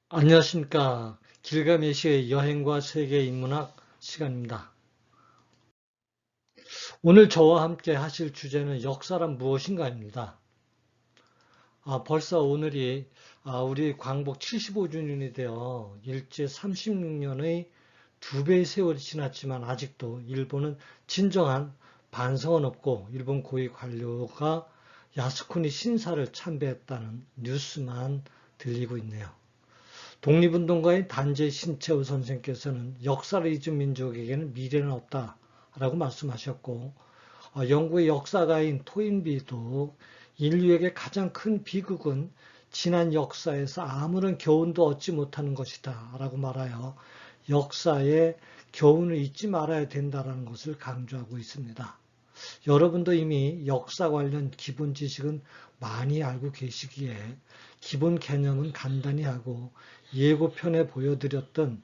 안녕하십니까. 길가메시의 여행과 세계 인문학 시간입니다. 오늘 저와 함께 하실 주제는 역사란 무엇인가입니다. 벌써 오늘이 우리 광복 75주년이 되어 일제 36년의 2배의 세월이 지났지만 아직도 일본은 진정한 반성은 없고 일본 고위 관료가 야스쿠니 신사를 참배했다는 뉴스만 들리고 있네요. 독립운동가인 단재 신채호 선생께서는 역사를 잊은 민족에게는 미래는 없다라고 말씀하셨고, 영국의 역사가인 토인비도 인류에게 가장 큰 비극은 지난 역사에서 아무런 교훈도 얻지 못하는 것이다 라고 말하여 역사의 교훈을 잊지 말아야 된다는 것을 강조하고 있습니다. 여러분도 이미 역사 관련 기본 지식은 많이 알고 계시기에 기본 개념은 간단히 하고 예고편에 보여드렸던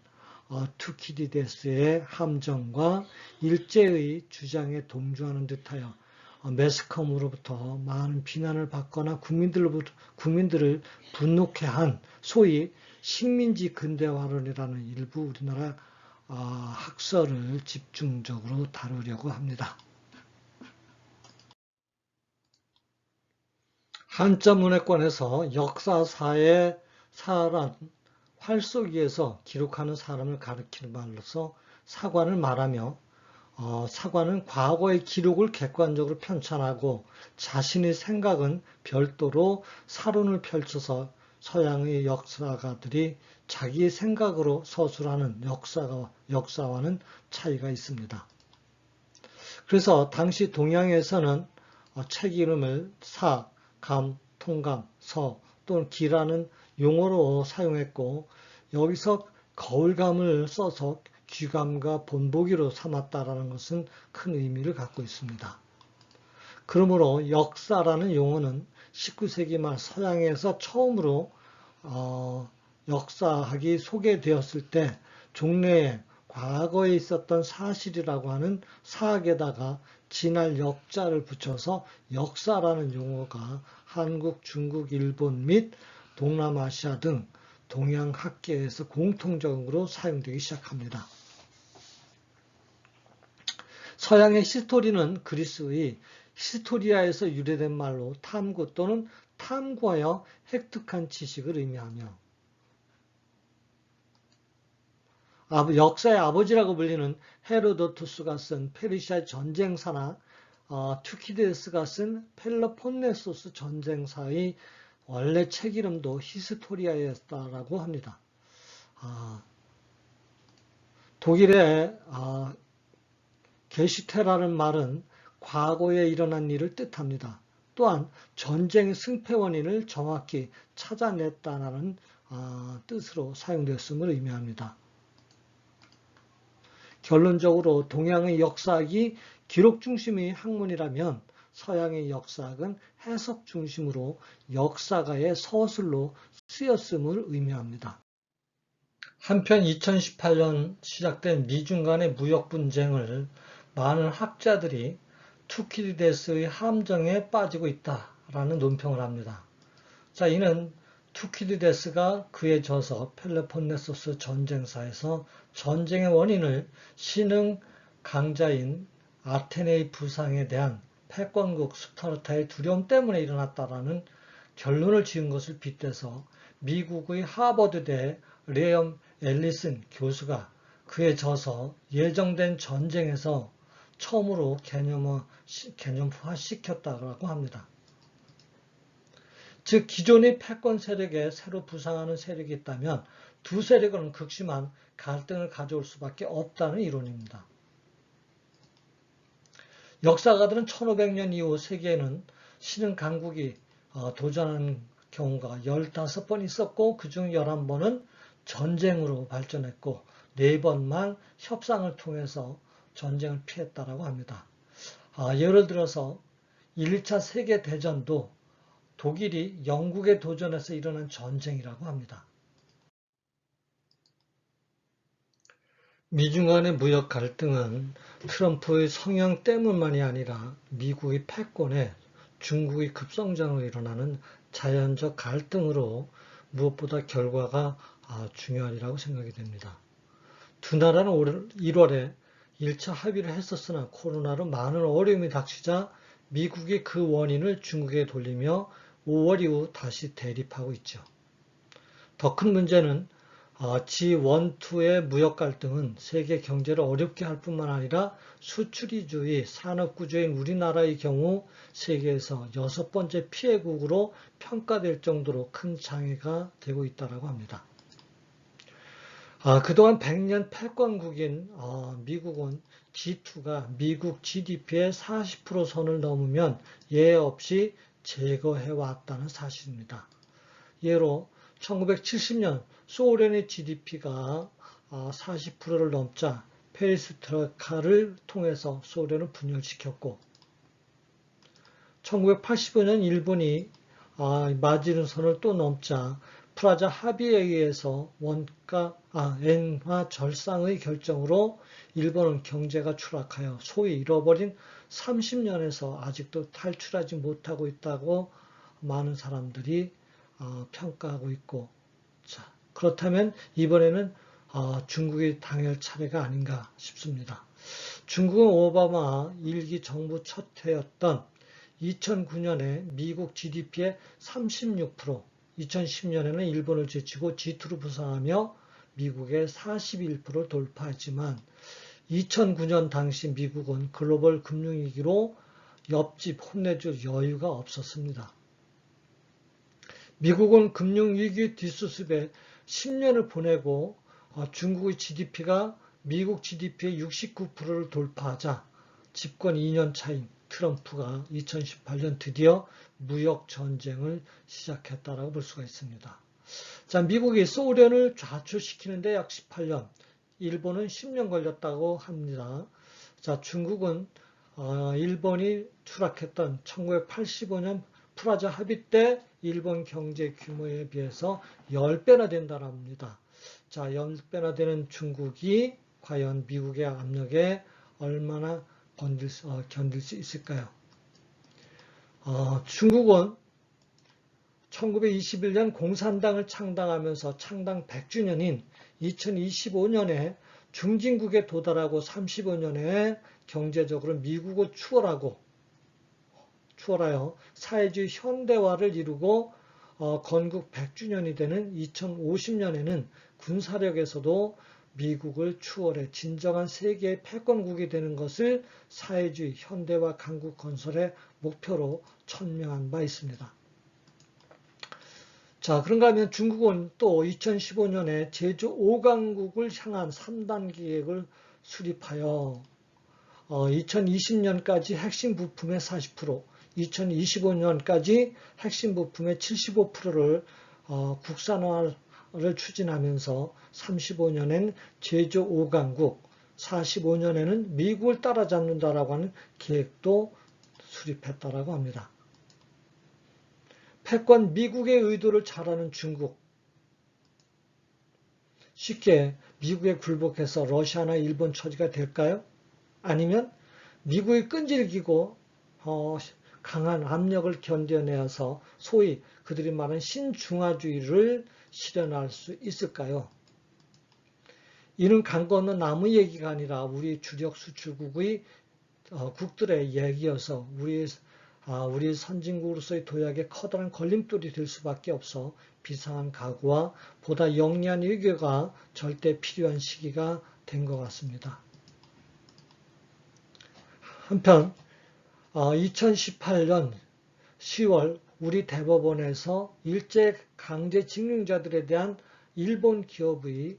투키디데스의 함정과 일제의 주장에 동조하는 듯하여 매스컴으로부터 많은 비난을 받거나 국민들을 분노케 한 소위 식민지 근대화론이라는 일부 우리나라 학설을 집중적으로 다루려고 합니다. 한자 문해권에서 역사사의 사람, 활 속에서 기록하는 사람을 가리키는 말로서 사관을 말하며 사관은 과거의 기록을 객관적으로 편찬하고 자신의 생각은 별도로 사론을 펼쳐서 서양의 역사가들이 자기의 생각으로 서술하는 역사와는 차이가 있습니다. 그래서 당시 동양에서는 책 이름을 사, 감, 통감, 서 또는 기라는 용어로 사용했고 여기서 거울감을 써서 귀감과 본보기로 삼았다라는 것은 큰 의미를 갖고 있습니다. 그러므로 역사라는 용어는 19세기 말 서양에서 처음으로 역사학이 소개되었을 때 종래에 과거에 있었던 사실이라고 하는 사학에다가 진할 역자를 붙여서 역사라는 용어가 한국, 중국, 일본 및 동남아시아 등 동양 학계에서 공통적으로 사용되기 시작합니다. 서양의 히스토리는 그리스의 히스토리아에서 유래된 말로 탐구 또는 탐구하여 획득한 지식을 의미하며 역사의 아버지라고 불리는 헤로도투스가 쓴 페르시아 전쟁사나 투키디데스가 쓴 펠로폰네소스 전쟁사의 원래 책 이름도 히스토리아였다라고 합니다. 독일의 게슈테라는 말은 과거에 일어난 일을 뜻합니다. 또한 전쟁의 승패 원인을 정확히 찾아냈다는 뜻으로 사용됐음을 의미합니다. 결론적으로 동양의 역사학이 기록 중심의 학문이라면 서양의 역사학은 해석 중심으로 역사가의 서술로 쓰였음을 의미합니다. 한편 2018년 시작된 미중 간의 무역 분쟁을 많은 학자들이 투키디데스의 함정에 빠지고 있다라는 논평을 합니다. 자, 이는 투키디데스가 그의 저서 펠로폰네소스 전쟁사에서 전쟁의 원인을 신흥 강자인 아테네의 부상에 대한 패권국 스파르타의 두려움 때문에 일어났다라는 결론을 지은 것을 빗대서 미국의 하버드대 레엄 앨리슨 교수가 그의 저서 예정된 전쟁에서 처음으로 개념화시켰다고 합니다. 즉 기존의 패권 세력에 새로 부상하는 세력이 있다면 두 세력은 극심한 갈등을 가져올 수밖에 없다는 이론입니다. 역사가들은 1500년 이후 세계에는 신흥 강국이 도전하는 경우가 15번 있었고 그중 11번은 전쟁으로 발전했고 4번만 협상을 통해서 전쟁을 피했다라고 합니다. 예를 들어서 1차 세계대전도 독일이 영국에 도전해서 일어난 전쟁이라고 합니다. 미중 간의 무역 갈등은 트럼프의 성향 때문만이 아니라 미국의 패권에 중국의 급성장으로 일어나는 자연적 갈등으로 무엇보다 결과가 중요하리라고 생각이 됩니다. 두 나라는 올 1월에 1차 합의를 했었으나 코로나로 많은 어려움이 닥치자 미국이 그 원인을 중국에 돌리며 5월 이후 다시 대립하고 있죠. 더 큰 문제는 G1, 2의 무역 갈등은 세계 경제를 어렵게 할 뿐만 아니라 수출위주의 산업구조인 우리나라의 경우 세계에서 6번째 피해국으로 평가될 정도로 큰 장애가 되고 있다고 합니다. 그동안 100년 패권국인 미국은 G2가 미국 GDP의 40% 선을 넘으면 예외 없이 제거해왔다는 사실입니다. 예로 1970년 소련의 GDP가 40%를 넘자 페리스트로이카를 통해서 소련을 분열시켰고 1985년 일본이 마지노선을 또 넘자 프라자 합의에 의해서 엔화 절상의 결정으로 일본은 경제가 추락하여 소위 잃어버린 30년에서 아직도 탈출하지 못하고 있다고 많은 사람들이 평가하고 있고, 자, 그렇다면 이번에는 중국이 당할 차례가 아닌가 싶습니다. 중국은 오바마 1기 정부 첫 해였던 2009년에 미국 GDP의 36%, 2010년에는 일본을 제치고 G2로 부상하며 미국의 41%를 돌파했지만 2009년 당시 미국은 글로벌 금융위기로 옆집 혼내줄 여유가 없었습니다. 미국은 금융위기 뒷수습에 10년을 보내고 중국의 GDP가 미국 GDP의 69%를 돌파하자 집권 2년 차인 트럼프가 2018년 드디어 무역 전쟁을 시작했다라고 볼 수가 있습니다. 자, 미국이 소련을 좌초시키는데 약 18년, 일본은 10년 걸렸다고 합니다. 자, 중국은 일본이 추락했던 1985년 프라자 합의 때 일본 경제 규모에 비해서 10배나 된다고 합니다. 자, 10배나 되는 중국이 과연 미국의 압력에 얼마나 견딜 수 있을까요? 중국은 1921년 공산당을 창당하면서 창당 100주년인 2025년에 중진국에 도달하고 35년에 경제적으로 미국을 추월하여 사회주의 현대화를 이루고 건국 100주년이 되는 2050년에는 군사력에서도 미국을 추월해 진정한 세계의 패권국이 되는 것을 사회주의 현대화 강국 건설의 목표로 천명한 바 있습니다. 자, 그런가 하면 중국은 또 2015년에 제조 5강국을 향한 3단 계획을 수립하여 2020년까지 핵심 부품의 40%, 2025년까지 핵심 부품의 75%를 국산화를 추진하면서 35년엔 제조 5강국, 45년에는 미국을 따라잡는다라고 하는 계획도 수립했다라고 합니다. 패권 미국의 의도를 잘 아는 중국. 쉽게 미국에 굴복해서 러시아나 일본 처지가 될까요? 아니면 미국이 끈질기고 강한 압력을 견뎌내어서 소위 그들이 말하는 신중화주의를 실현할 수 있을까요? 이는 강 건너 나무 얘기가 아니라 우리 주력 수출국의 국들의 얘기여서 우리 선진국으로서의 도약에 커다란 걸림돌이 될 수밖에 없어 비상한 각오와 보다 영리한 외교가 절대 필요한 시기가 된 것 같습니다. 한편 2018년 10월 우리 대법원에서 일제 강제징용자들에 대한 일본 기업의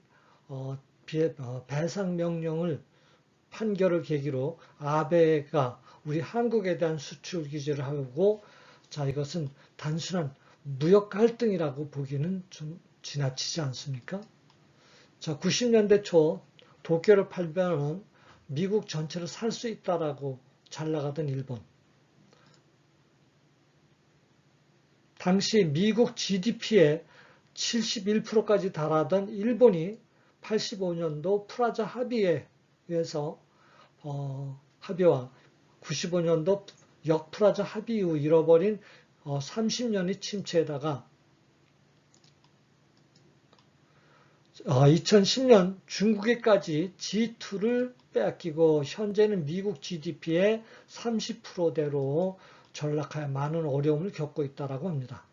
배상 명령을 판결을 계기로 아베가 우리 한국에 대한 수출 규제를 하고, 자, 이것은 단순한 무역 갈등이라고 보기는 좀 지나치지 않습니까? 자, 90년대 초 도쿄를 팔면 미국 전체를 살 수 있다라고 잘 나가던 일본. 당시 미국 GDP의 71%까지 달하던 일본이 85년도 프라자 합의에 의해서 합의와 95년도 역프라자 합의 이후 잃어버린 30년의 침체에다가 2010년 중국에까지 G2를 빼앗기고 현재는 미국 GDP의 30%대로 전락하여 많은 어려움을 겪고 있다고 합니다.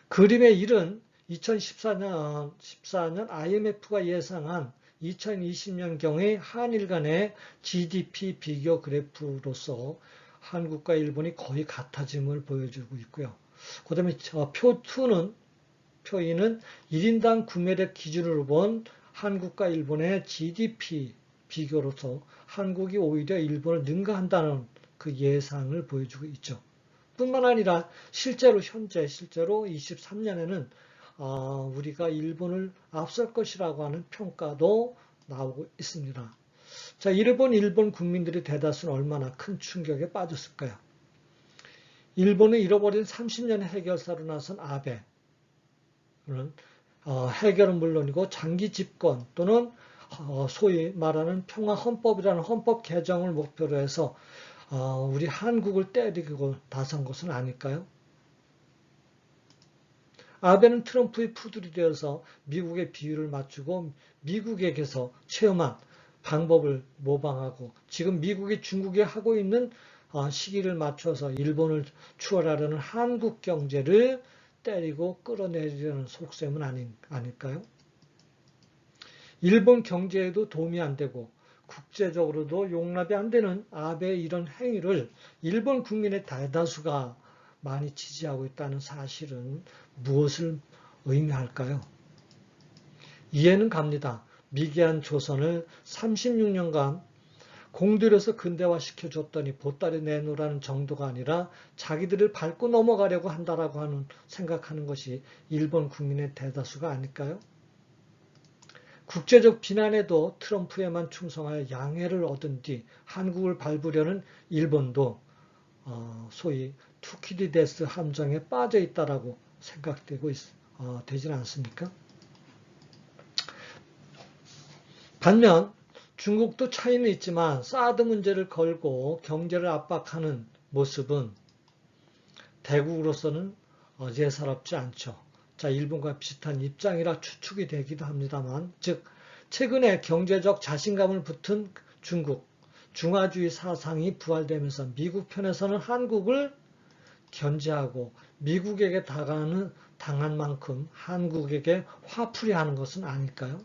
그림의 1은 2014년 IMF가 예상한 2020년경의 한일 간의 GDP 비교 그래프로서 한국과 일본이 거의 같아짐을 보여주고 있고요. 그 다음에 표 2는 표 2는 1인당 구매력 기준으로 본 한국과 일본의 GDP 비교로서 한국이 오히려 일본을 능가한다는 그 예상을 보여주고 있죠. 뿐만 아니라 실제로 23년에는 우리가 일본을 앞설 것이라고 하는 평가도 나오고 있습니다. 자, 일본 국민들의 대다수는 얼마나 큰 충격에 빠졌을까요? 일본을 잃어버린 30년의 해결사로 나선 아베. 해결은 물론이고 장기 집권 또는 소위 말하는 평화헌법이라는 헌법 개정을 목표로 해서 우리 한국을 때리고 나선 것은 아닐까요? 아베는 트럼프의 푸들이 되어서 미국의 비율을 맞추고 미국에게서 체험한 방법을 모방하고 지금 미국이 중국에 하고 있는 시기를 맞춰서 일본을 추월하려는 한국 경제를 때리고 끌어내리려는 속셈은 아닐까요? 일본 경제에도 도움이 안 되고 국제적으로도 용납이 안 되는 아베의 이런 행위를 일본 국민의 대다수가 많이 지지하고 있다는 사실은 무엇을 의미할까요? 이해는 갑니다. 미개한 조선을 36년간 공들여서 근대화시켜줬더니 보따리 내놓으라는 정도가 아니라 자기들을 밟고 넘어가려고 한다라고 하는 생각하는 것이 일본 국민의 대다수가 아닐까요? 국제적 비난에도 트럼프에만 충성하여 양해를 얻은 뒤 한국을 밟으려는 일본도 소위 투키디데스 함정에 빠져 있다라고 생각되고 되지는 않습니까? 반면 중국도 차이는 있지만 사드 문제를 걸고 경제를 압박하는 모습은 대국으로서는 예사롭지 않죠. 자, 일본과 비슷한 입장이라 추측이 되기도 합니다만, 즉 최근에 경제적 자신감을 붙은 중국, 중화주의 사상이 부활되면서 미국 편에서는 한국을 견제하고 미국에게 당한 만큼 한국에게 화풀이하는 것은 아닐까요?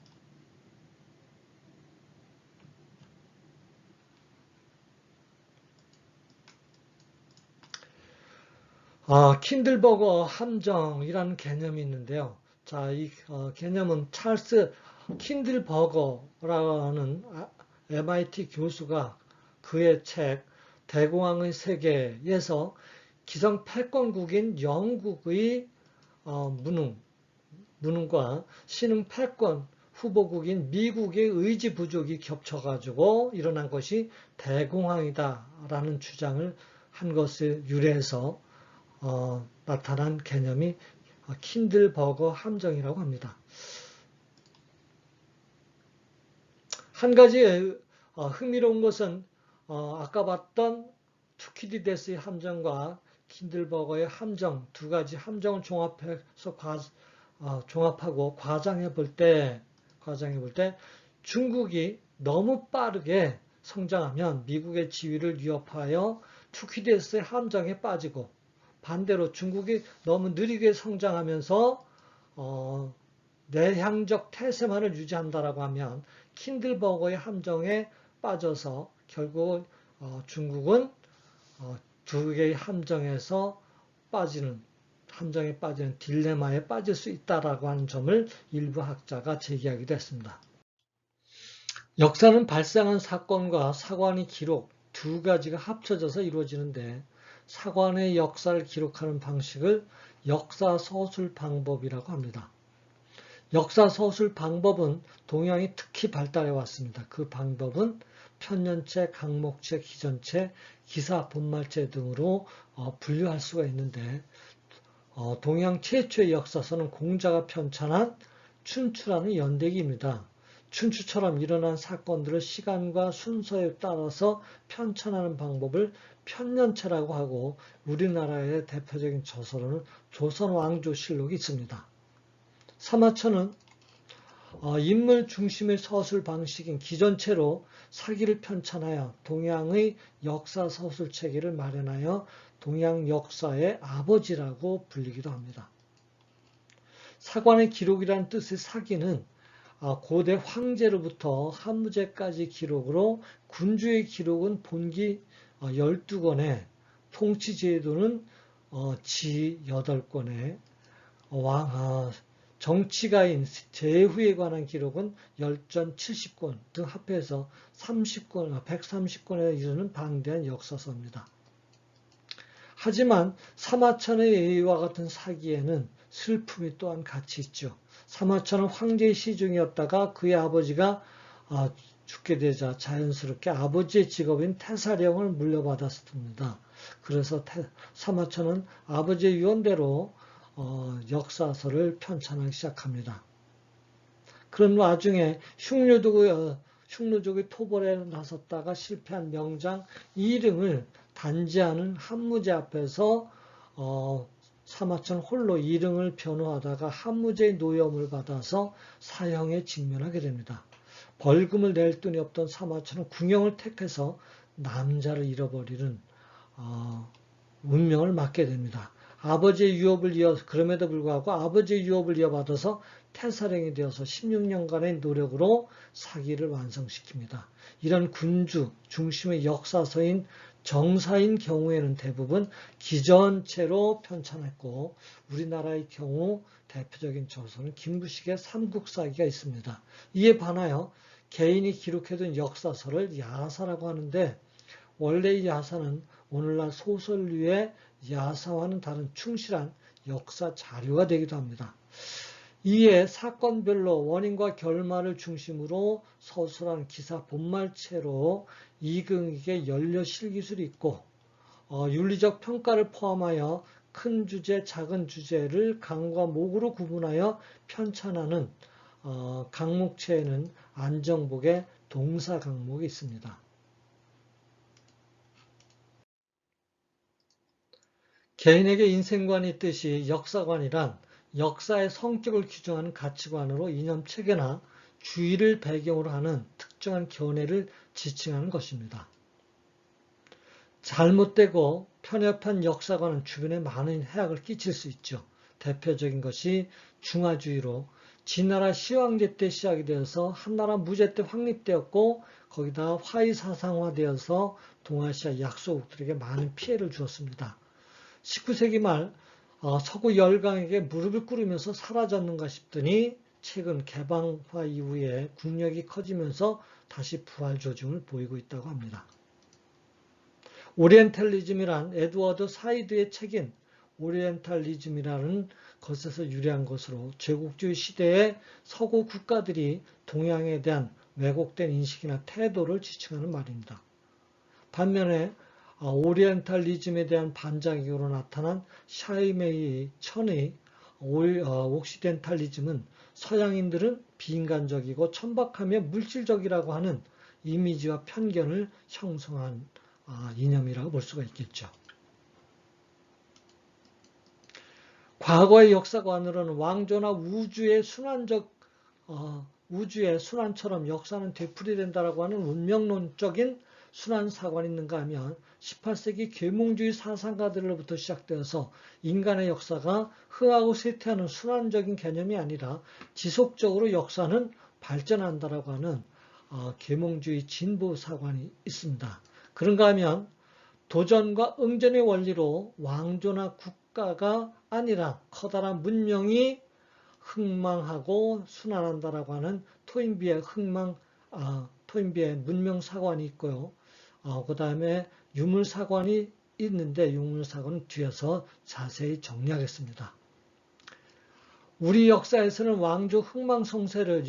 킨들버거 함정이라는 개념이 있는데요. 자, 이 개념은 찰스 킨들버거라는 MIT 교수가 그의 책 대공황의 세계에서 기성 패권국인 영국의 무능과 신흥 패권 후보국인 미국의 의지 부족이 겹쳐가지고 일어난 것이 대공황이다라는 주장을 한 것을 유래해서 나타난 개념이 킨들버거 함정이라고 합니다. 한 가지 흥미로운 것은 아까 봤던 투키디데스의 함정과 킨들버거의 함정 두 가지 함정을 종합해서 종합하고 과장해 볼 때 중국이 너무 빠르게 성장하면 미국의 지위를 위협하여 투키디데스의 함정에 빠지고 반대로 중국이 너무 느리게 성장하면서 내향적 태세만을 유지한다라고 하면 킨들버거의 함정에 빠져서 결국 중국은 두 개의 함정에 빠지는 딜레마에 빠질 수 있다라고 하는 점을 일부 학자가 제기하기도 했습니다. 역사는 발생한 사건과 사관의 기록 두 가지가 합쳐져서 이루어지는데 사관의 역사를 기록하는 방식을 역사서술 방법이라고 합니다. 역사서술 방법은 동양이 특히 발달해 왔습니다. 그 방법은 편년체, 강목체, 기전체, 기사, 본말체 등으로 분류할 수가 있는데 동양 최초의 역사서는 공자가 편찬한 춘추라는 연대기입니다. 춘추처럼 일어난 사건들을 시간과 순서에 따라서 편찬하는 방법을 편년체라고 하고 우리나라의 대표적인 저서로는 조선왕조실록이 있습니다. 사마천은 인물 중심의 서술 방식인 기전체로 사기를 편찬하여 동양의 역사 서술 체계를 마련하여 동양 역사의 아버지라고 불리기도 합니다. 사관의 기록이라는 뜻의 사기는 고대 황제로부터 한무제까지 기록으로 군주의 기록은 본기 12권에 통치제도는 지 8권에 정치가인 제후에 관한 기록은 열전 70권 등 합해서 130권에 이르는 방대한 역사서입니다. 하지만 사마천의 이와 같은 사기에는 슬픔이 또한 같이 있죠. 사마천은 황제의 시중이었다가 그의 아버지가 죽게 되자 자연스럽게 아버지의 직업인 태사령을 물려받았습니다. 그래서 사마천은 아버지의 유언대로 역사서를 편찬하기 시작합니다. 그런 와중에 흉노족의 토벌에 나섰다가 실패한 명장 이릉을 단지하는 한무제 앞에서 사마천 홀로 이릉을 변호하다가 한무제의 노염을 받아서 사형에 직면하게 됩니다. 벌금을 낼 돈이 없던 사마천은 궁형을 택해서 남자를 잃어버리는 운명을 맞게 됩니다. 그럼에도 불구하고 아버지의 유업을 이어받아서 태사령이 되어서 16년간의 노력으로 사기를 완성시킵니다. 이런 군주 중심의 역사서인 정사인 경우에는 대부분 기전체로 편찬했고 우리나라의 경우 대표적인 저서는 김부식의 삼국사기가 있습니다. 이에 반하여 개인이 기록해둔 역사서를 야사라고 하는데 원래 이 야사는 오늘날 소설류의 야사와는 다른 충실한 역사 자료가 되기도 합니다. 이에 사건별로 원인과 결말을 중심으로 서술한 기사 본말체로 이근익의 연려실기술이 있고 윤리적 평가를 포함하여 큰 주제, 작은 주제를 강과 목으로 구분하여 편찬하는 강목체에는 안정복의 동사 강목이 있습니다. 개인에게 인생관이 있듯이 역사관이란 역사의 성격을 규정하는 가치관으로 이념체계나 주의를 배경으로 하는 특정한 견해를 지칭하는 것입니다. 잘못되고 편협한 역사관은 주변에 많은 해악을 끼칠 수 있죠. 대표적인 것이 중화주의로 진나라 시황제 때 시작이 되어서 한나라 무제 때 확립되었고 거기다 화의사상화되어서 동아시아 약소국들에게 많은 피해를 주었습니다. 19세기 말 서구 열강에게 무릎을 꿇으면서 사라졌는가 싶더니 최근 개방화 이후에 국력이 커지면서 다시 부활 조짐을 보이고 있다고 합니다. 오리엔탈리즘이란 에드워드 사이드의 책인 오리엔탈리즘이라는 것에서 유래한 것으로 제국주의 시대에 서구 국가들이 동양에 대한 왜곡된 인식이나 태도를 지칭하는 말입니다. 반면에 오리엔탈리즘에 대한 반작용으로 나타난 샤이메이 천의 옥시덴탈리즘은 서양인들은 비인간적이고 천박하며 물질적이라고 하는 이미지와 편견을 형성한 이념이라고 볼 수가 있겠죠. 과거의 역사관으로는 왕조나 우주의 순환처럼 역사는 되풀이된다라고 하는 운명론적인 순환사관이 있는가 하면 18세기 계몽주의 사상가들로부터 시작되어서 인간의 역사가 흥하고 쇠퇴하는 순환적인 개념이 아니라 지속적으로 역사는 발전한다라고 하는 계몽주의 진보사관이 있습니다. 그런가 하면 도전과 응전의 원리로 왕조나 국가가 아니라 커다란 문명이 흥망하고 순환한다라고 하는 토인비의 토인비의 문명사관이 있고요. 그 다음에 유물사관이 있는데 유물사관은 뒤에서 자세히 정리하겠습니다. 우리 역사에서는 왕조 흥망성쇠를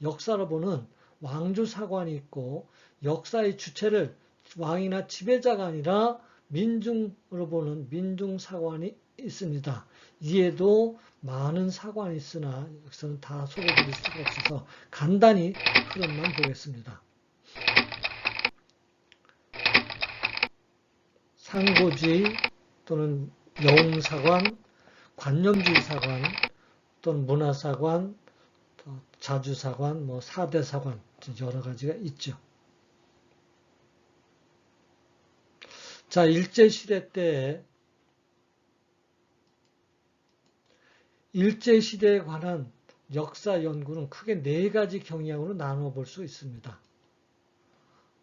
역사로 보는 왕조사관이 있고 역사의 주체를 왕이나 지배자가 아니라 민중으로 보는 민중사관이 있습니다. 이에도 많은 사관이 있으나 여기서는 다 소개드릴 수가 없어서 간단히 흐름만 보겠습니다. 상고주의 또는 영웅사관, 관념주의 사관, 또는 문화사관, 자주사관, 뭐 4대 사관 여러 가지가 있죠. 자, 일제시대 때에 일제시대에 관한 역사 연구는 크게 4가지 경향으로 나누어 볼 수 있습니다.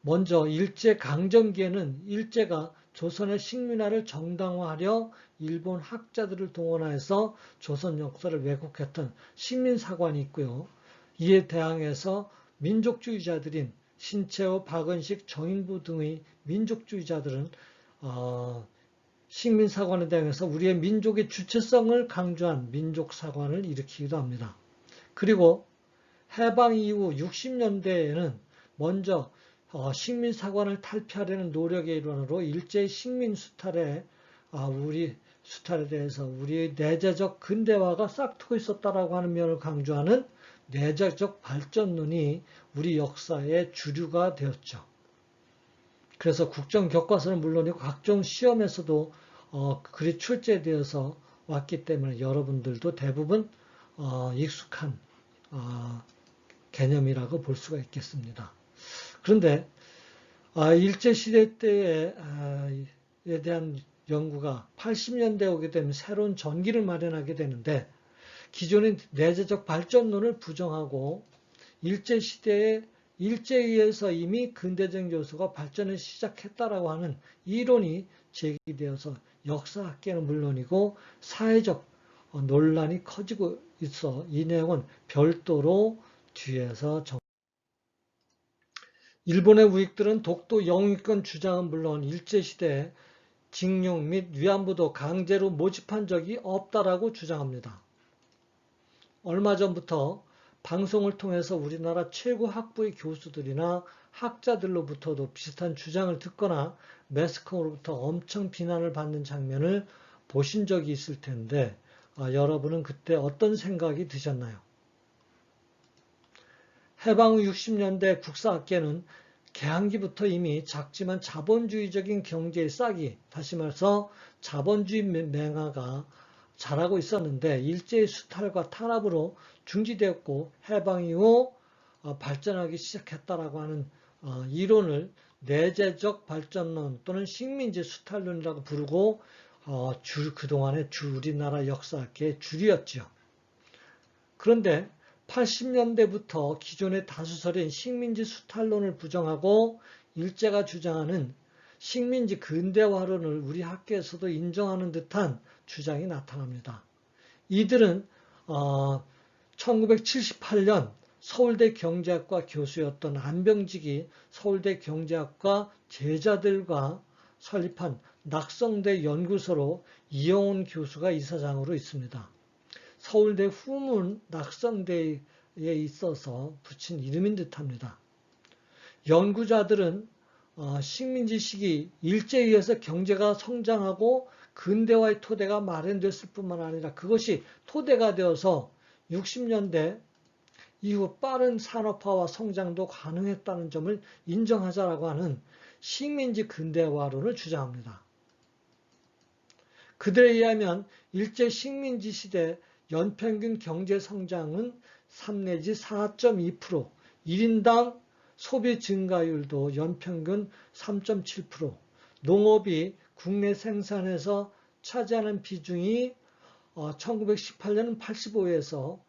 먼저 일제강점기에는 일제가 조선의 식민화를 정당화하려 일본 학자들을 동원해서 조선 역사를 왜곡했던 식민사관이 있고요. 이에 대항해서 민족주의자들인 신채호, 박은식, 정인부 등의 민족주의자들은 식민사관에 대항해서 우리의 민족의 주체성을 강조한 민족사관을 일으키기도 합니다. 그리고 해방 이후 60년대에는 먼저 식민사관을 탈피하려는 노력의 일환으로 일제의 식민수탈에 우리 수탈에 대해서 우리의 내재적 근대화가 싹트고 있었다라고 하는 면을 강조하는 내재적 발전론이 우리 역사의 주류가 되었죠. 그래서 국정교과서는 물론이고 각종 시험에서도 글이 출제되어서 왔기 때문에 여러분들도 대부분 익숙한 개념이라고 볼 수가 있겠습니다. 그런데 일제시대 때에 대한 연구가 80년대에 오게 되면 새로운 전기를 마련하게 되는데 기존의 내재적 발전론을 부정하고 일제시대에 일제에 의해서 이미 근대적 요소가 발전을 시작했다라고 하는 이론이 제기되어서 역사학계는 물론이고 사회적 논란이 커지고 있어 이 내용은 별도로 뒤에서 일본의 우익들은 독도 영유권 주장은 물론 일제시대에 징용 및 위안부도 강제로 모집한 적이 없다라고 주장합니다. 얼마 전부터 방송을 통해서 우리나라 최고 학부의 교수들이나 학자들로부터도 비슷한 주장을 듣거나 매스컴으로부터 엄청 비난을 받는 장면을 보신 적이 있을 텐데 여러분은 그때 어떤 생각이 드셨나요? 해방 후 60년대 국사학계는 개항기부터 이미 작지만 자본주의적인 경제의 싹이, 다시 말해서 자본주의 맹아가 자라고 있었는데 일제의 수탈과 탄압으로 중지되었고 해방 이후 발전하기 시작했다라고 하는 이론을 내재적 발전론 또는 식민지 수탈론이라고 부르고 그동안의 우리나라 역사학계의 줄이었죠. 그런데 80년대부터 기존의 다수설인 식민지 수탈론을 부정하고 일제가 주장하는 식민지 근대화론을 우리 학계에서도 인정하는 듯한 주장이 나타납니다. 이들은 1978년 서울대 경제학과 교수였던 안병직이 서울대 경제학과 제자들과 설립한 낙성대 연구소로 이영훈 교수가 이사장으로 있습니다. 서울대 후문 낙성대에 있어서 붙인 이름인 듯합니다. 연구자들은 식민지 시기 일제에 의해서 경제가 성장하고 근대화의 토대가 마련됐을 뿐만 아니라 그것이 토대가 되어서 60년대 이후 빠른 산업화와 성장도 가능했다는 점을 인정하자라고 하는 식민지 근대화론을 주장합니다. 그들에 의하면 일제 식민지 시대 연평균 경제 성장은 3 내지 4.2%, 1인당 소비 증가율도 연평균 3.7%, 농업이 국내 생산에서 차지하는 비중이 1918년은 85에서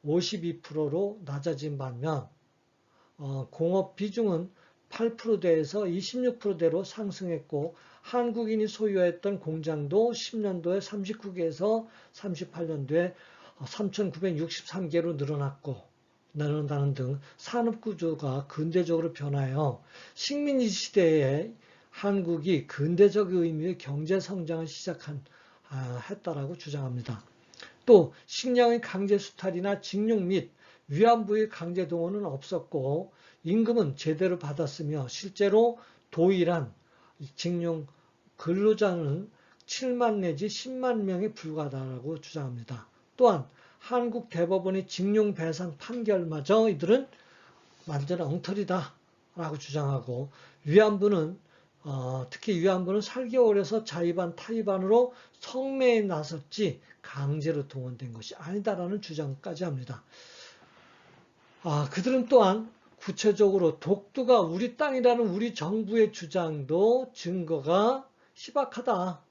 52%로 낮아진 반면 공업 비중은 8%대에서 26%대로 상승했고 한국인이 소유했던 공장도 10년도에 39개에서 38년도에 3,963개로 늘어난다는 등 산업구조가 근대적으로 변하여 식민지 시대에 한국이 근대적 의미의 경제성장을 했다라고 주장합니다. 또 식량의 강제수탈이나 징용 및 위안부의 강제동원은 없었고 임금은 제대로 받았으며 실제로 도일한 징용 근로자는 7만 내지 10만 명에 불과하다고 주장합니다. 또한 한국 대법원의 징용 배상 판결마저 이들은 완전 엉터리다 라고 주장하고 위안부는 특히 위안부는 살기 어려서 자위반 타위반으로 성매에 나섰지 강제로 동원된 것이 아니다라는 주장까지 합니다. 그들은 또한 구체적으로 독도가 우리 땅이라는 우리 정부의 주장도 증거가 희박하다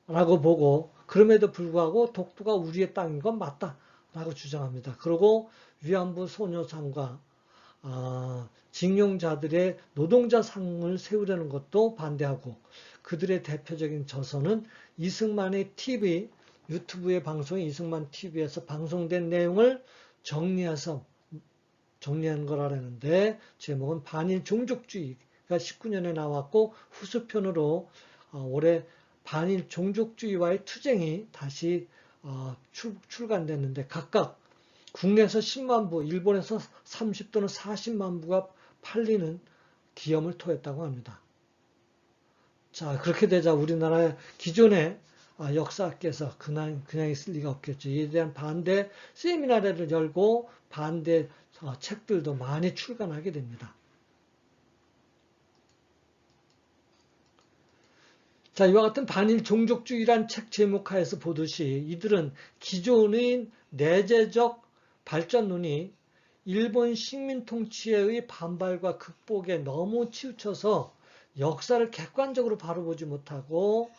라고 보고, 그럼에도 불구하고 독도가 우리의 땅인 건 맞다 라고 주장합니다. 그리고 위안부 소녀상과 징용자들의 노동자상을 세우려는 것도 반대하고, 그들의 대표적인 저서는 이승만의 TV, 유튜브의 방송인 이승만 TV에서 방송된 내용을 정리한 거라는데, 제목은 반일 종족주의가 19년에 나왔고, 후수편으로 올해 반일 종족주의와의 투쟁이 다시 출간됐는데, 각각 국내에서 10만 부, 일본에서 30 또는 40만 부가 팔리는 기염을 토했다고 합니다. 자, 그렇게 되자 우리나라의 기존의 역사학계에서 그냥 있을 리가 없겠죠. 이에 대한 반대 세미나를 열고 반대 책들도 많이 출간하게 됩니다. 자, 이와 같은 반일 종족주의란 책 제목하에서 보듯이 이들은 기존의 내재적 발전론이 일본 식민 통치에 반발과 극복에 너무 치우쳐서 역사를 객관적으로 바라보지 못하고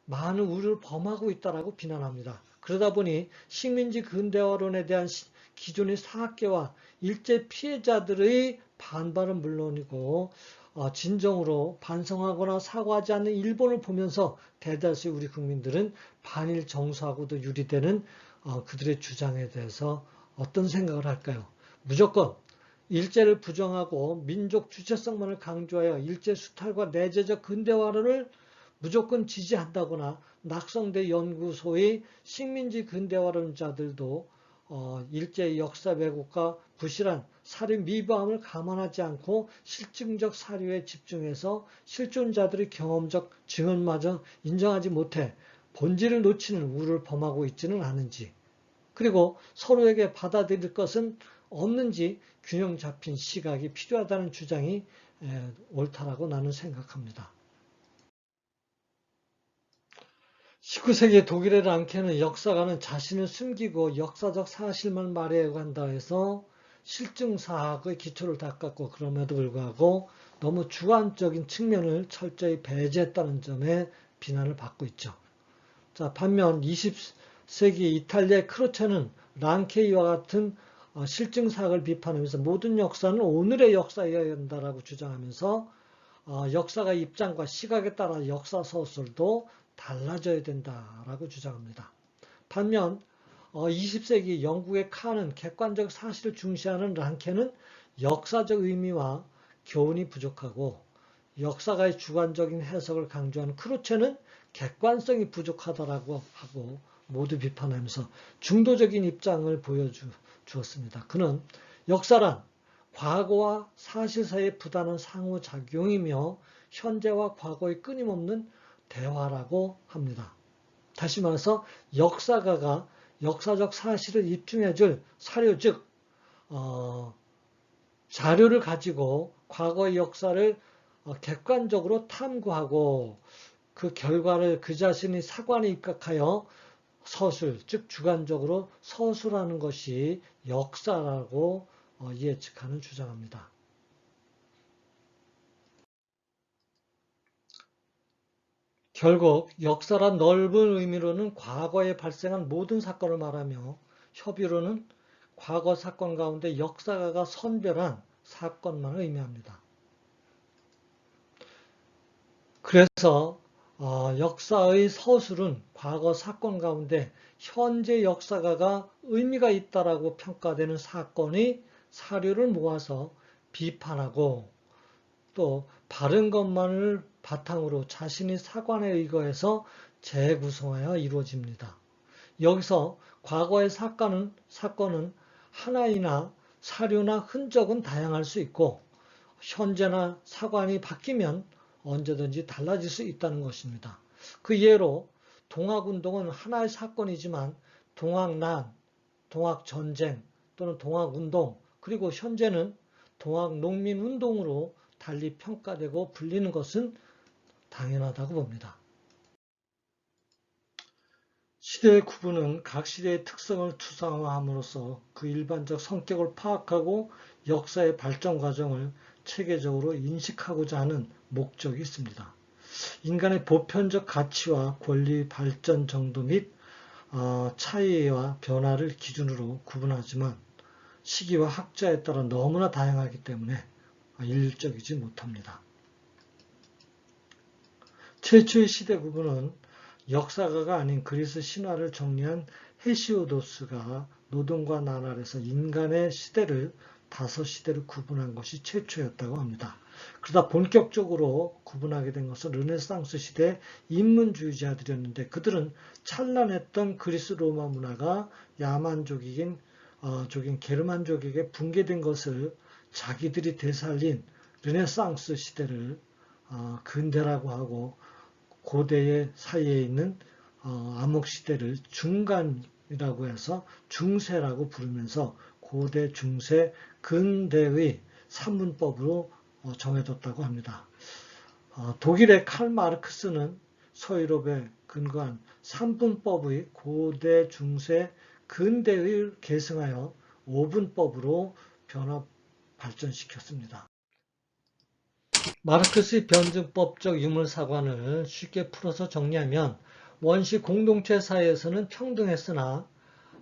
많은 우려를 범하고 있다라고 비난합니다. 그러다 보니 식민지 근대화론에 대한 기존의 사학계와 일제 피해자들의 반발은 물론이고 진정으로 반성하거나 사과하지 않는 일본을 보면서 대다수의 우리 국민들은 반일 정서하고도 유리되는 그들의 주장에 대해서 어떤 생각을 할까요? 무조건 일제를 부정하고 민족 주체성만을 강조하여 일제 수탈과 내재적 근대화를 무조건 지지한다거나, 낙성대 연구소의 식민지 근대화론자들도 일제의 역사 왜곡과 부실한 사료 미화함을 감안하지 않고 실증적 사료에 집중해서 실존자들의 경험적 증언마저 인정하지 못해 본질을 놓치는 우를 범하고 있지는 않은지, 그리고 서로에게 받아들일 것은 없는지 균형 잡힌 시각이 필요하다는 주장이 옳다라고 나는 생각합니다. 19세기 독일의 랑케는 역사가는 자신을 숨기고 역사적 사실만 말해야 한다 해서 실증사학의 기초를 닦았고, 그럼에도 불구하고 너무 주관적인 측면을 철저히 배제했다는 점에 비난을 받고 있죠. 자, 반면 20세기 이탈리아의 크로체는 랑케이와 같은 실증사학을 비판하면서 모든 역사는 오늘의 역사여야 한다라고 주장하면서 역사가 입장과 시각에 따라 역사 서술도 달라져야 된다라고 주장합니다. 반면 20세기 영국의 칸은 객관적 사실을 중시하는 랑케는 역사적 의미와 교훈이 부족하고, 역사가의 주관적인 해석을 강조하는 크루체는 객관성이 부족하다라고 하고 모두 비판하면서 중도적인 입장을 보여주었습니다. 그는 역사란 과거와 사실 사이에 부단한 상호작용이며 현재와 과거의 끊임없는 대화라고 합니다. 다시 말해서 역사가가 역사적 사실을 입증해줄 사료, 즉 자료를 가지고 과거의 역사를 객관적으로 탐구하고 그 결과를 그 자신이 사관에 입각하여 서술, 즉 주관적으로 서술하는 것이 역사라고 예측하는 주장합니다. 결국 역사란 넓은 의미로는 과거에 발생한 모든 사건을 말하며, 협의로는 과거 사건 가운데 역사가가 선별한 사건만을 의미합니다. 그래서 역사의 서술은 과거 사건 가운데 현재 역사가가 의미가 있다라고 평가되는 사건의 사료를 모아서 비판하고, 또 바른 것만을 바탕으로 자신의 사관에 의거해서 재구성하여 이루어집니다. 여기서 과거의 사건은 하나이나 사료나 흔적은 다양할 수 있고, 현재나 사관이 바뀌면 언제든지 달라질 수 있다는 것입니다. 그 예로 동학운동은 하나의 사건이지만 동학난, 동학전쟁 또는 동학운동, 그리고 현재는 동학농민운동으로 달리 평가되고 불리는 것은 당연하다고 봅니다. 시대의 구분은 각 시대의 특성을 추상화함으로써 그 일반적 성격을 파악하고 역사의 발전 과정을 체계적으로 인식하고자 하는 목적이 있습니다. 인간의 보편적 가치와 권리 발전 정도 및 차이와 변화를 기준으로 구분하지만 시기와 학자에 따라 너무나 다양하기 때문에 일률적이지 못합니다. 최초의 시대 구분은 역사가가 아닌 그리스 신화를 정리한 헤시오도스가 노동과 나날에서 인간의 시대를 5시대로 구분한 것이 최초였다고 합니다. 그러다 본격적으로 구분하게 된 것은 르네상스 시대 인문주의자들이었는데 그들은 찬란했던 그리스 로마 문화가 야만족인 게르만족에게 붕괴된 것을 자기들이 되살린 르네상스 시대를 근대라고 하고 고대의 사이에 있는 암흑시대를 중간이라고 해서 중세라고 부르면서 고대, 중세, 근대의 산문법으로 정해졌다고 합니다. 독일의 칼 마르크스는 서유럽에 근거한 산문법의 고대, 중세, 근대를 계승하여 오분법으로 변화 발전시켰습니다. 마르크스의 변증법적 유물사관을 쉽게 풀어서 정리하면 원시 공동체 사이에서는 평등했으나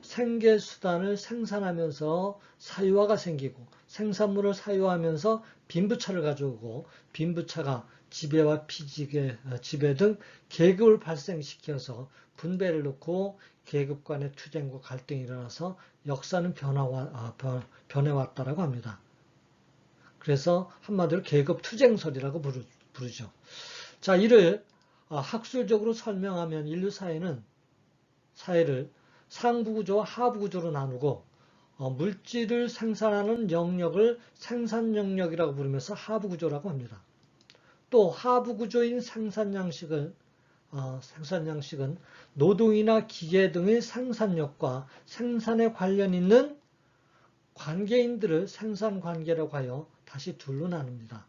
생계수단을 생산하면서 사유화가 생기고 생산물을 사유화하면서 빈부차를 가져오고 빈부차가 지배와 지배 등 계급을 발생시켜서 분배를 놓고 계급 간의 투쟁과 갈등이 일어나서 역사는 변해왔다라고 합니다. 그래서 한마디로 계급 투쟁설이라고 부르죠. 자, 이를 학술적으로 설명하면 인류 사회를 상부구조와 하부구조로 나누고 물질을 생산하는 영역을 생산 영역이라고 부르면서 하부구조라고 합니다. 또 하부구조인 생산 양식은 노동이나 기계 등의 생산력과 생산에 관련 있는 관계인들을 생산관계라고 하여 다시 둘로 나눕니다.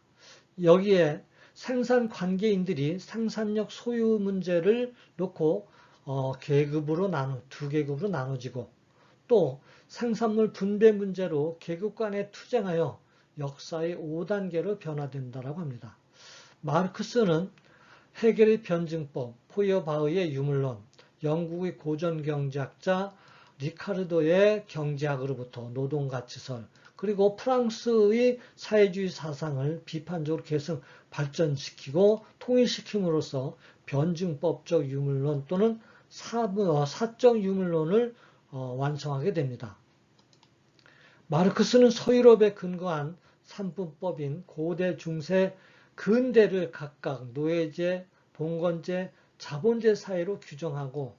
여기에 생산관계인들이 생산력 소유 문제를 놓고 두 계급으로 나눠지고 또 생산물 분배 문제로 계급 간에 투쟁하여 역사의 5단계로 변화된다고 합니다. 마르크스는 헤겔의 변증법, 포이어바흐의 유물론, 영국의 고전경제학자 리카르도의 경제학으로부터 노동가치설, 그리고 프랑스의 사회주의 사상을 비판적으로 계속 발전시키고 통일시킴으로써 변증법적 유물론 또는 사적 유물론을 완성하게 됩니다. 마르크스는 서유럽에 근거한 산분법인 고대, 중세, 근대를 각각 노예제, 봉건제, 자본제 사회로 규정하고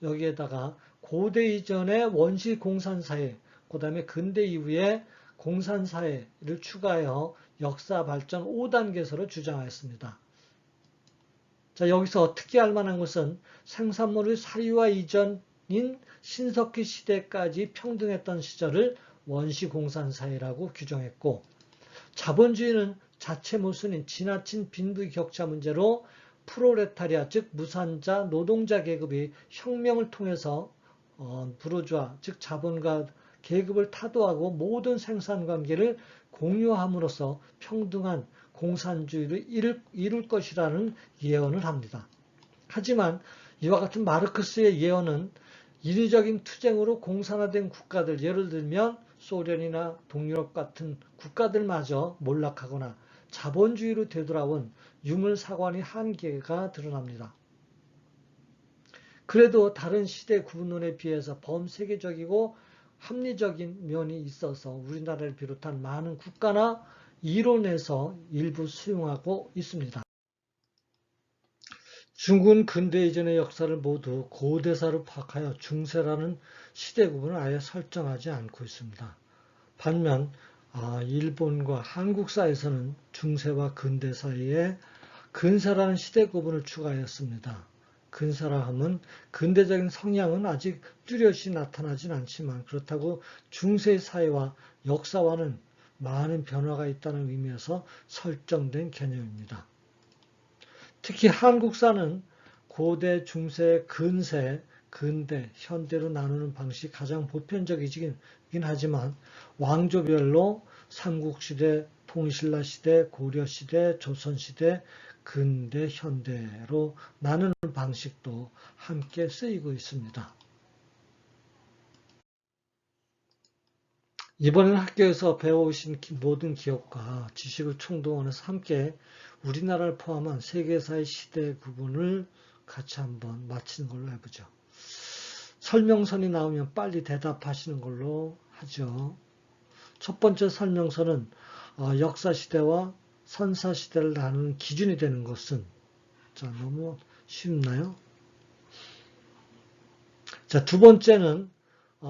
여기에다가 고대 이전의 원시 공산사회, 그 다음에 근대 이후의 공산사회를 추가하여 역사 발전 5단계서로 주장하였습니다. 자, 여기서 특이할 만한 것은 생산물의 사유화 이전인 신석기 시대까지 평등했던 시절을 원시 공산사회라고 규정했고 자본주의는 자체 모순인 지나친 빈부격차 문제로 프롤레타리아 즉 무산자 노동자 계급이 혁명을 통해서 부르주아 즉 자본가 계급을 타도하고 모든 생산관계를 공유함으로써 평등한 공산주의를 이룰 것이라는 예언을 합니다. 하지만 이와 같은 마르크스의 예언은 인위적인 투쟁으로 공산화된 국가들 예를 들면 소련이나 동유럽 같은 국가들마저 몰락하거나 자본주의로 되돌아온 유물사관의 한계가 드러납니다. 그래도 다른 시대 구분론에 비해서 범세계적이고 합리적인 면이 있어서 우리나라를 비롯한 많은 국가나 이론에서 일부 수용하고 있습니다. 중국은 근대 이전의 역사를 모두 고대사로 파악하여 중세라는 시대 구분을 아예 설정하지 않고 있습니다. 반면 일본과 한국사에서는 중세와 근대 사이에 근사라는 시대 구분을 추가하였습니다. 근사라 함은 근대적인 성향은 아직 뚜렷이 나타나진 않지만 그렇다고 중세 사회와 역사와는 많은 변화가 있다는 의미에서 설정된 개념입니다. 특히 한국사는 고대, 중세, 근세, 근대, 현대로 나누는 방식이 가장 보편적이긴 하지만 왕조별로 삼국시대, 통신라시대, 고려시대, 조선시대, 근대, 현대로 나누는 방식도 함께 쓰이고 있습니다. 이번에는 학교에서 배워오신 모든 기억과 지식을 총동원해서 함께 우리나라를 포함한 세계사의 시대 구분을 같이 한번 마치는 걸로 해보죠. 설명선이 나오면 빨리 대답하시는 걸로 하죠. 첫 번째 설명서는 역사시대와 선사시대를 나누는 기준이 되는 것은, 자, 너무 쉽나요? 자, 두 번째는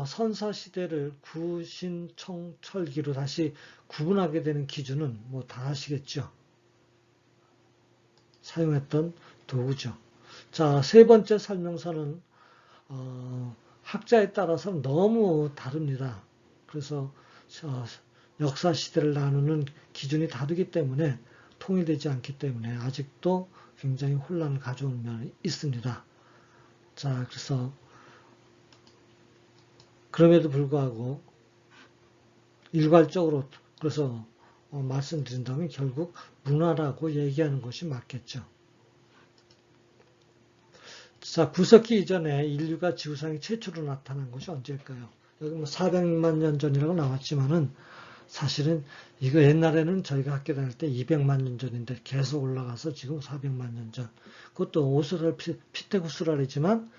선사시대를 구신청철기로 다시 구분하게 되는 기준은 뭐 다 아시겠죠? 사용했던 도구죠. 자, 세 번째 설명서는 학자에 따라서 너무 다릅니다. 그래서 역사 시대를 나누는 기준이 다르기 때문에 통일되지 않기 때문에 아직도 굉장히 혼란을 가져오는 면이 있습니다. 자, 그래서 그럼에도 불구하고 일괄적으로 그래서 말씀드린다면 결국 문화라고 얘기하는 것이 맞겠죠. 자, 구석기 이전에 인류가 지구상에 최초로 나타난 것이 언제일까요? 여기 뭐 400만 년 전이라고 나왔지만은 사실은 이거 옛날에는 저희가 학교 다닐 때 200만 년 전인데 계속 올라가서 지금 400만 년 전. 그것도 오스트랄 피테구스랄이지만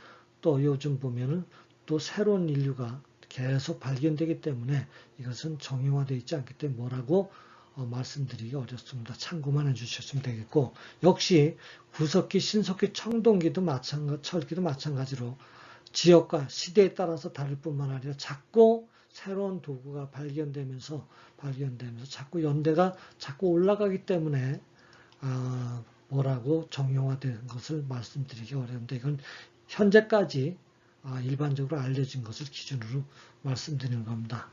또 요즘 보면은 또 새로운 인류가 계속 발견되기 때문에 이것은 정형화되어 있지 않기 때문에 뭐라고 말씀드리기 어렵습니다. 참고만 해주셨으면 되겠고, 역시 구석기, 신석기, 청동기도 철기도 마찬가지로 지역과 시대에 따라서 다를 뿐만 아니라 자꾸 새로운 도구가 발견되면서 자꾸 연대가 자꾸 올라가기 때문에 뭐라고 정형화된 것을 말씀드리기 어려운데 이건 현재까지 일반적으로 알려진 것을 기준으로 말씀드리는 겁니다.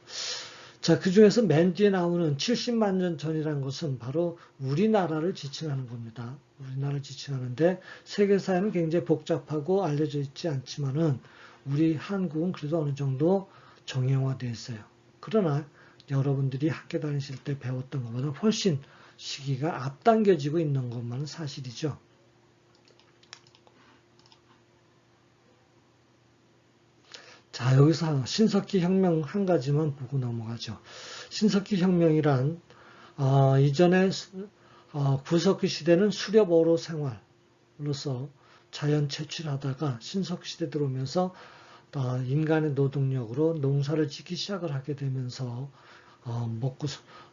자, 그 중에서 맨 뒤에 나오는 70만 년 전이라는 것은 바로 우리나라를 지칭하는 겁니다. 우리나라를 지칭하는데 세계사에는 굉장히 복잡하고 알려져 있지 않지만은 우리 한국은 그래도 어느 정도 정형화되어 있어요. 그러나 여러분들이 학교 다니실 때 배웠던 것보다 훨씬 시기가 앞당겨지고 있는 것만은 사실이죠. 자, 여기서 신석기 혁명 한 가지만 보고 넘어가죠. 신석기 혁명이란 이전에 구석기 시대는 수렵어로 생활로서 자연 채취하다가 신석기 시대 들어오면서 인간의 노동력으로 농사를 짓기 시작을 하게 되면서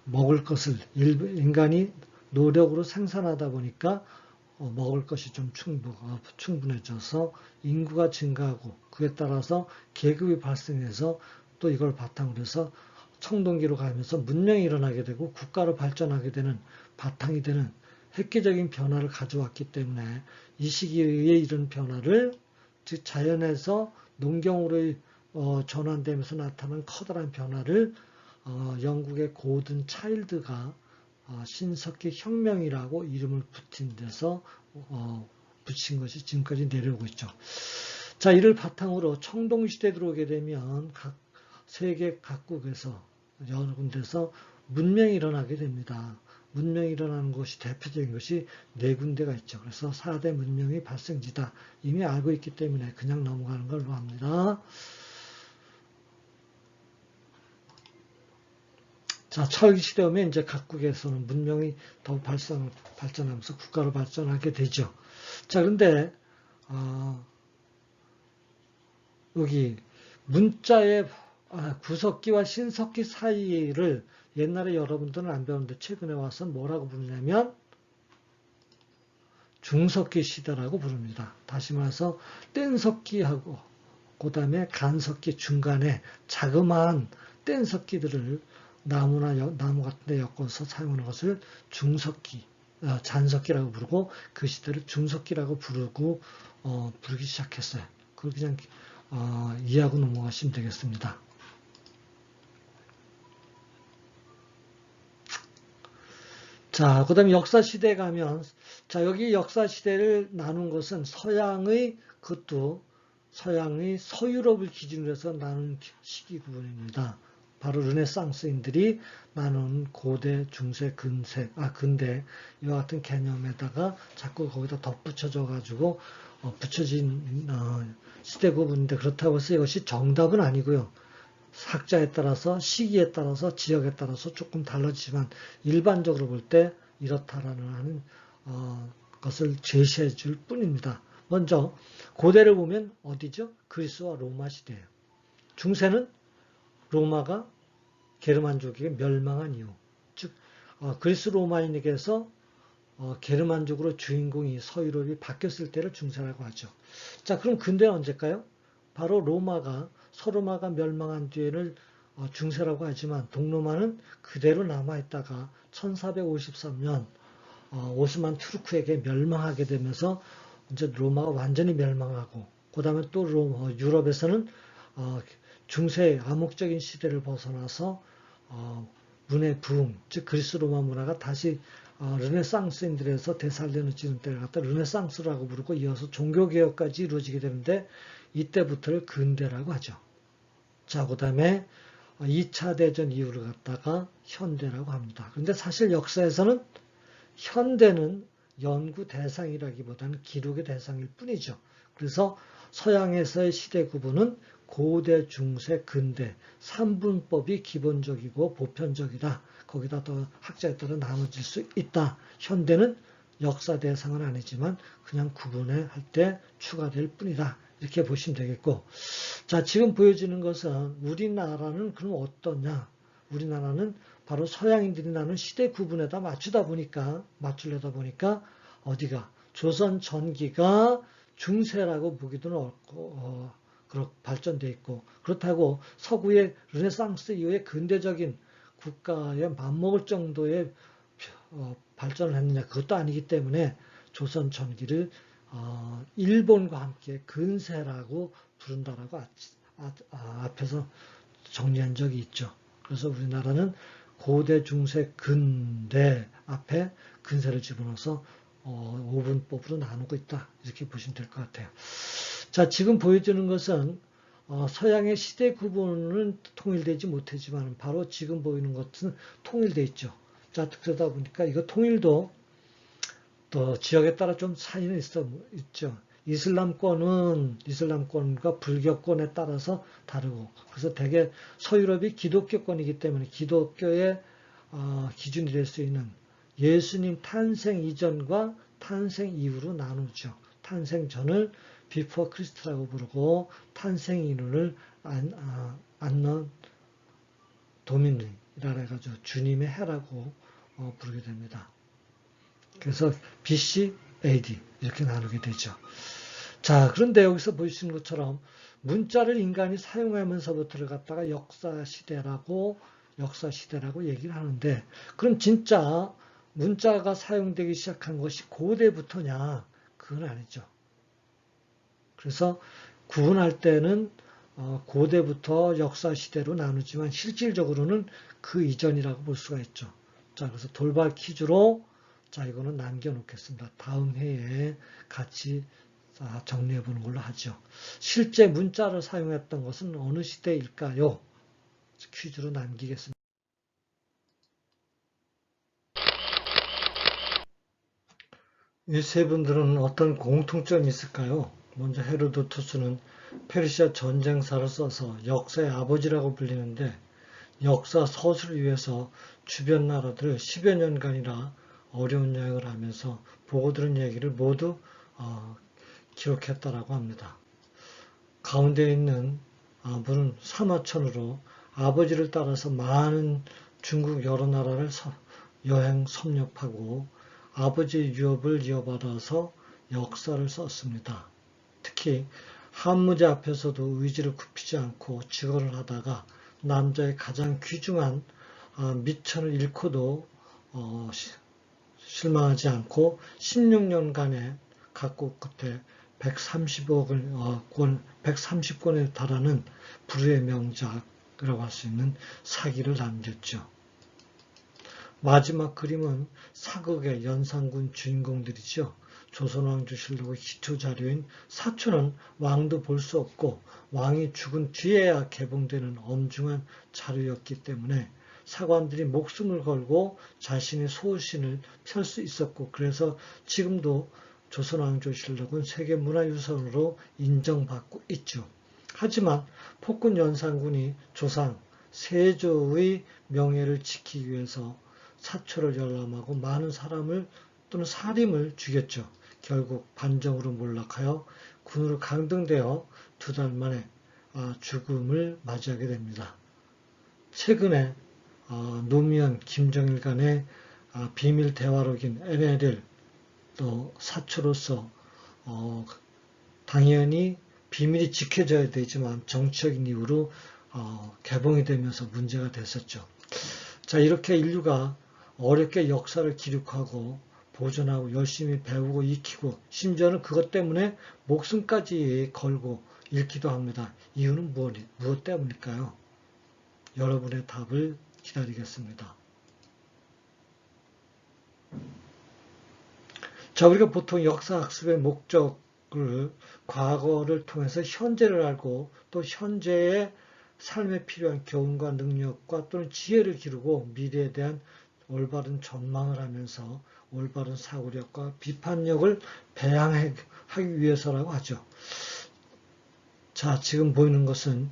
먹을 것을 인간이 노력으로 생산하다 보니까 먹을 것이 좀 충분해져서 인구가 증가하고 그에 따라서 계급이 발생해서 또 이걸 바탕으로 해서 청동기로 가면서 문명이 일어나게 되고 국가로 발전하게 되는 바탕이 되는 획기적인 변화를 가져왔기 때문에 이 시기에 이런 변화를 즉 자연에서 농경으로 전환되면서 나타난 커다란 변화를 영국의 고든 차일드가 신석기 혁명이라고 이름을 붙인 것이 지금까지 내려오고 있죠. 자, 이를 바탕으로 청동시대에 들어오게 되면 세계 각국에서 여러 군데서 문명이 일어나게 됩니다. 문명이 일어나는 것이 대표적인 것이 네 군데가 있죠. 그래서 4대 문명의 발생지다. 이미 알고 있기 때문에 그냥 넘어가는 걸로 합니다. 자, 철기 시대 오면 이제 각국에서는 문명이 더 발전하면서 국가로 발전하게 되죠. 자, 그런데 여기 문자의 구석기와 신석기 사이를 옛날에 여러분들은 안 배웠는데 최근에 와서 뭐라고 부르냐면 중석기 시대라고 부릅니다. 다시 말해서 뗀석기하고 그 다음에 간석기 중간에 자그마한 뗀석기들을 나무 같은 데 엮어서 사용하는 것을 중석기, 잔석기라고 부르고 그 시대를 중석기라고 부르기 시작했어요. 그걸 그냥 이해하고 넘어가시면 되겠습니다. 자, 그 다음에 역사 시대에 가면, 자, 여기 역사 시대를 나눈 것은 그것도 서양의 서유럽을 기준으로 해서 나눈 시기 구분입니다. 바로 르네상스인들이 나눈 고대, 중세, 근대, 이와 같은 개념에다가 자꾸 거기다 덧붙여져 가지고, 붙여진, 시대 구분인데 그렇다고 해서 이것이 정답은 아니고요. 학자에 따라서 시기에 따라서 지역에 따라서 조금 달라지지만 일반적으로 볼 때 이렇다라는 것을 제시해 줄 뿐입니다. 먼저 고대를 보면 어디죠? 그리스와 로마 시대예요. 중세는 로마가 게르만족에게 멸망한 이후, 즉 그리스 로마인에게서 게르만족으로 주인공이 서유럽이 바뀌었을 때를 중세라고 하죠. 자, 그럼 근대는 언제일까요? 바로 서로마가 멸망한 뒤에를 중세라고 하지만 동로마는 그대로 남아있다가 1453년 오스만 투르크에게 멸망하게 되면서 이제 로마가 완전히 멸망하고, 그 다음에 또 유럽에서는 중세의 암흑적인 시대를 벗어나서 문의 부흥, 즉 그리스 로마 문화가 다시 르네상스인들에서 되살려지는 때를 갖다 르네상스라고 부르고, 이어서 종교개혁까지 이루어지게 되는데 이때부터를 근대라고 하죠. 자, 그 다음에 2차 대전 이후를 갖다가 현대라고 합니다. 그런데 사실 역사에서는 현대는 연구 대상이라기보다는 기록의 대상일 뿐이죠. 그래서 서양에서의 시대 구분은 고대, 중세, 근대 3분법이 기본적이고 보편적이다. 거기다 더 학자에 따라 나눠질 수 있다. 현대는 역사 대상은 아니지만 그냥 구분할 때 추가될 뿐이다. 이렇게 보시면 되겠고, 자, 지금 보여지는 것은 우리나라는 그럼 어떠냐? 우리나라는 바로 서양인들이 나눈 시대 구분에다 맞추려다 보니까 어디가 조선 전기가 중세라고 보기도 어렵고, 발전돼 있고, 그렇다고 서구의 르네상스 이후에 근대적인 국가에 맞먹을 정도의 발전을 했느냐, 그것도 아니기 때문에 조선 전기를 일본과 함께 근세라고 부른다라고 앞에서 정리한 적이 있죠. 그래서 우리나라는 고대, 중세, 근대 앞에 근세를 집어넣어서 5분법으로 나누고 있다. 이렇게 보시면 될 것 같아요. 자, 지금 보여주는 것은 서양의 시대 구분은 통일되지 못하지만 바로 지금 보이는 것은 통일되어 있죠. 자, 그러다 보니까 이거 통일도 또 지역에 따라 좀 차이는 있죠. 이슬람권과 불교권에 따라서 다르고, 그래서 대개 서유럽이 기독교권이기 때문에 기독교의 기준이 될 수 있는 예수님 탄생 이전과 탄생 이후로 나누죠. 탄생 전을 비포 크리스트라고 부르고, 탄생 이후를 안너 도미니라 해가지고 주님의 해라고 부르게 됩니다. 그래서 BC, AD 이렇게 나누게 되죠. 자, 그런데 여기서 보시는 것처럼 문자를 인간이 사용하면서부터를 갖다가 역사 시대라고 얘기를 하는데, 그럼 진짜 문자가 사용되기 시작한 것이 고대부터냐? 그건 아니죠. 그래서 구분할 때는 고대부터 역사 시대로 나누지만 실질적으로는 그 이전이라고 볼 수가 있죠. 자, 그래서 돌발 퀴즈로, 자, 이거는 남겨놓겠습니다. 다음 회에 같이 정리해 보는 걸로 하죠. 실제 문자를 사용했던 것은 어느 시대일까요? 퀴즈로 남기겠습니다. 이 세 분들은 어떤 공통점이 있을까요? 먼저 헤로도투스는 페르시아 전쟁사를 써서 역사의 아버지라고 불리는데, 역사 서술을 위해서 주변 나라들을 10여 년간이나 어려운 여행을 하면서 보고 들은 얘기를 모두 기록했다라고 합니다. 가운데 있는 분은 사마천으로 아버지를 따라서 많은 중국 여러 나라를 여행 섭렵하고 아버지의 유업을 이어받아서 역사를 썼습니다. 특히 한무제 앞에서도 의지를 굽히지 않고 직언을 하다가 남자의 가장 귀중한 미천을 잃고도 실망하지 않고 16년간의 각국 끝에 130권에 달하는 불후의 명작이라고 할 수 있는 사기를 남겼죠. 마지막 그림은 사극의 연산군 주인공들이죠. 조선왕조실록의 기초자료인 사초는 왕도 볼 수 없고 왕이 죽은 뒤에야 개봉되는 엄중한 자료였기 때문에 사관들이 목숨을 걸고 자신의 소신을 펼 수 있었고, 그래서 지금도 조선왕조실록은 세계문화유산으로 인정받고 있죠. 하지만 폭군 연산군이 조상 세조의 명예를 지키기 위해서 사초를 열람하고 많은 사람을 또는 사림을 죽였죠. 결국 반정으로 몰락하여 군으로 강등되어 2달 만에 죽음을 맞이하게 됩니다. 최근에 노무현, 김정일 간의 비밀 대화록인 NLL 또 사초로서 당연히 비밀이 지켜져야 되지만 정치적인 이유로 개봉이 되면서 문제가 됐었죠. 자, 이렇게 인류가 어렵게 역사를 기록하고 보존하고 열심히 배우고 익히고 심지어는 그것 때문에 목숨까지 걸고 읽기도 합니다. 이유는 무엇 때문일까요? 여러분의 답을 기다리겠습니다. 자, 우리가 보통 역사학습의 목적을 과거를 통해서 현재를 알고 또 현재의 삶에 필요한 교훈과 능력과 또는 지혜를 기르고 미래에 대한 올바른 전망을 하면서 올바른 사고력과 비판력을 배양하기 위해서라고 하죠. 자, 지금 보이는 것은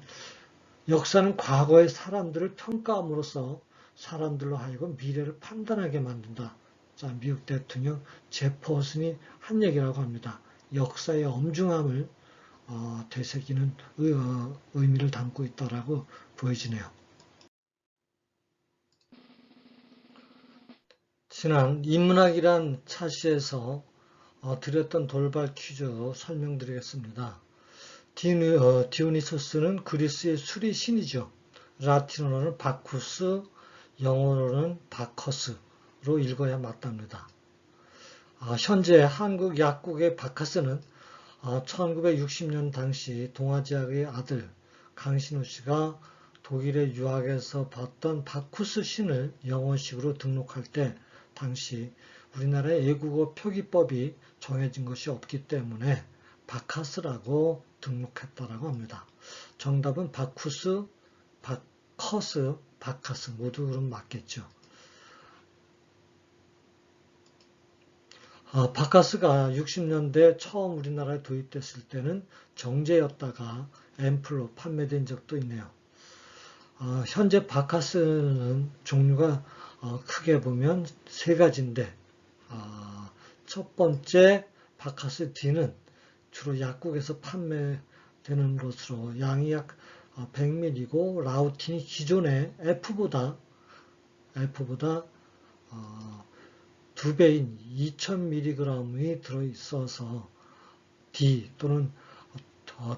역사는 과거의 사람들을 평가함으로써 사람들로 하여금 미래를 판단하게 만든다. 자, 미국 대통령 제퍼슨이 한 얘기라고 합니다. 역사의 엄중함을 되새기는 의미를 담고 있다라고 보여지네요. 지난 인문학이란 차시에서 드렸던 돌발 퀴즈 설명드리겠습니다. 디오니소스는 그리스의 수리 신이죠. 라틴어로는 바쿠스, 영어로는 바커스로 읽어야 맞답니다. 현재 한국 약국의 바카스는 1960년 당시 동아지아의 아들 강신우 씨가 독일의 유학에서 봤던 바쿠스 신을 영어식으로 등록할 때 당시 우리나라의 애국어 표기법이 정해진 것이 없기 때문에 바카스라고 등록했다라고 합니다. 정답은 바쿠스, 바커스, 바카스 모두 그럼 맞겠죠. 바카스가 60년대 처음 우리나라에 도입됐을 때는 정제였다가 앰플로 판매된 적도 있네요. 현재 바카스는 종류가 크게 보면 3가지인데 첫 번째 바카스 D는 주로 약국에서 판매되는 것으로 양이 약 100ml이고 라우틴이 기존의 F보다 2배인 2000mg이 들어있어서 D 또는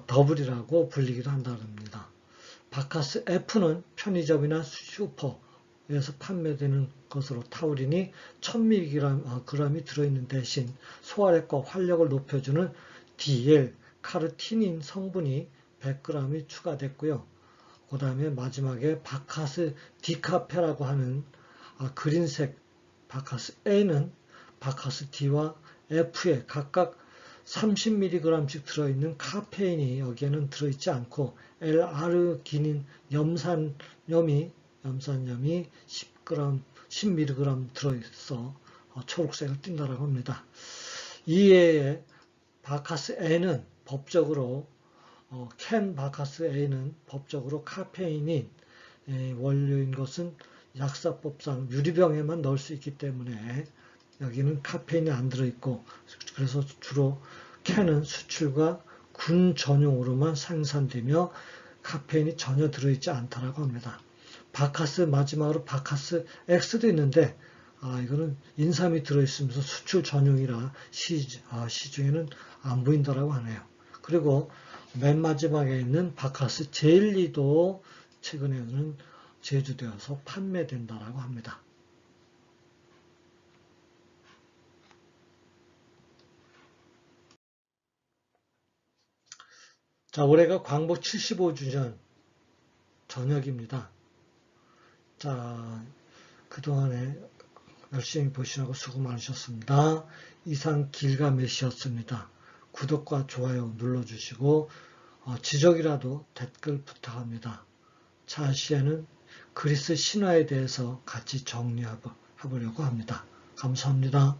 더블이라고 불리기도 한답니다. 바카스 F는 편의점이나 슈퍼에서 판매되는 것으로 타우린이 1000mg이 들어있는 대신 소화력과 활력을 높여주는 DL 카르티닌 성분이 100g이 추가됐고요. 그 다음에 마지막에 바카스 디카페라고 하는 그린색 바카스 A는 바카스 D와 F에 각각 30mg씩 들어있는 카페인이 여기에는 들어있지 않고 L-아르기닌 염산염이 10mg 들어있어 초록색을 띈다고 합니다. 이외에 바카스 A는 법적으로 캔 바카스 A는 법적으로 카페인이 원료인 것은 약사법상 유리병에만 넣을 수 있기 때문에 여기는 카페인이 안 들어있고, 그래서 주로 캔은 수출과 군 전용으로만 생산되며 카페인이 전혀 들어있지 않다라고 합니다. 바카스 마지막으로 바카스 X도 있는데 이거는 인삼이 들어있으면서 수출 전용이라 시중에는 안 보인다라고 하네요. 그리고 맨 마지막에 있는 바카스 젤리도 최근에는 제조되어서 판매된다라고 합니다. 자, 올해가 광복 75주년 저녁입니다. 자, 그동안에 열심히 보시라고 수고 많으셨습니다. 이상 길가메시였습니다. 구독과 좋아요 눌러주시고 지적이라도 댓글 부탁합니다. 차후 시에는 그리스 신화에 대해서 같이 정리해보려고 합니다. 감사합니다.